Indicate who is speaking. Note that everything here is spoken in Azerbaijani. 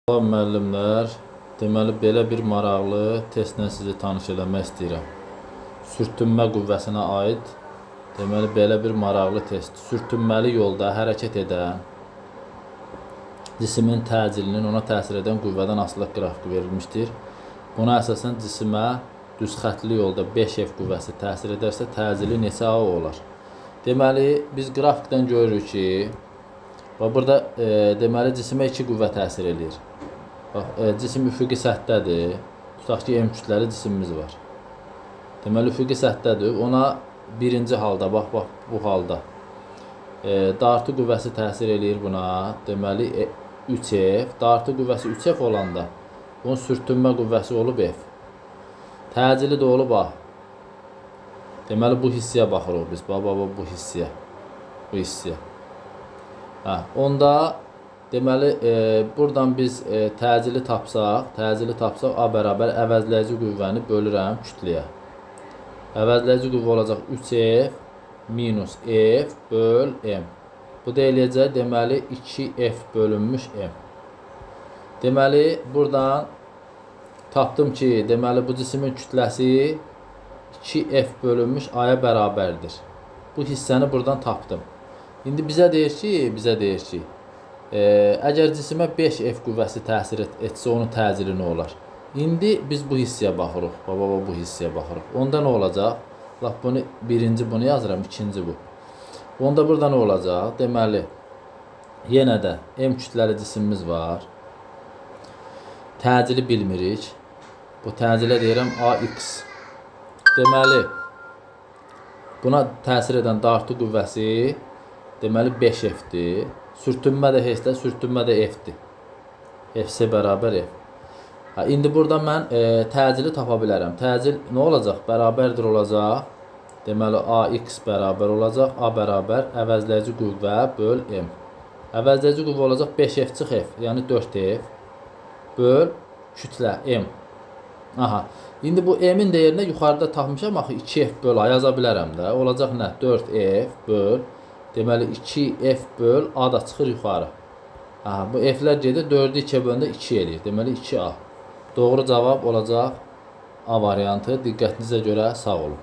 Speaker 1: Salam müəllimlər, deməli belə bir maraqlı testlə sizi tanış eləmək istəyirəm. Sürtünmə qüvvəsinə aid deməli belə bir maraqlı test. Sürtünməli yolda hərəkət edən cismin təcilinin ona təsir edən qüvvədən asılılıq qrafiki verilmişdir. Buna əsasən cisimə düz xətli yolda 5F qüvvəsi təsir edərsə təcili neçə A olar? Deməli biz qrafikdən görürük ki, burada deməli cisimə 2 qüvvə təsir edir. Cisim üfüqi səthədir. Tutaq ki, M kütləli cisimimiz var. Deməli üfüqi səthədir. Ona birinci halda, bax bu halda dartı qüvvəsi təsir eləyir buna. Deməli 3F. Dartı qüvvəsi 3F olanda bunun sürtünmə qüvvəsi olub F. Təcili də olub A. Deməli bu hissəyə baxırıq biz. Bu hissəyə. Bu hissəyə. Onda deməli buradan biz təcili tapsaq A bərabər əvəzləyici qüvvəni bölürəm kütləyə. Əvəzləyici qüvvə olacaq 3F minus F böl M. Bu da eləyəcək deməli 2F bölünmüş M. Deməli buradan tapdım ki, deməli bu cismin kütləsi 2F bölünmüş A-ya bərabərdir. Bu hissəni buradan tapdım. İndi bizə deyir ki, əgər cisimə 5F qüvvəsi təsir etsə onun təcili nə olar? İndi biz bu hissəyə baxırıq. Bu hissəyə baxırıq. Onda nə olacaq? Bunu birinci bunu yazıram, ikinci bu. Onda burada nə olacaq? Deməli yenə də M kütləli cisimimiz var. Təcili bilmirik. Bu təcili deyirəm AX. Deməli buna təsir edən dartı qüvvəsi deməli 5F-dir. Sürtünmə də H-də, sürtünmə də F-dir. FC bərabər F. İndi burada mən təcili tapa bilərəm. Təcil nə olacaq? Bərabərdir olacaq. Deməli AX bərabər olacaq. A bərabər əvəzləyici qüvvə böl M. Əvəzləyici qüvvə olacaq 5F çıx F, yəni 4F böl kütlə M. İndi bu M-in dəyərinə yuxarıda tapmışam, axı 2F böl A yaza bilərəm də. Olacaq nə? 4F böl deməli 2F böl A da çıxır yuxarı. Bu F-lər gedir, 4-ü 2-yə böləndə 2 eləyir. Deməli 2A. Doğru cavab olacaq A variantı. Diqqətinizə görə sağ olun.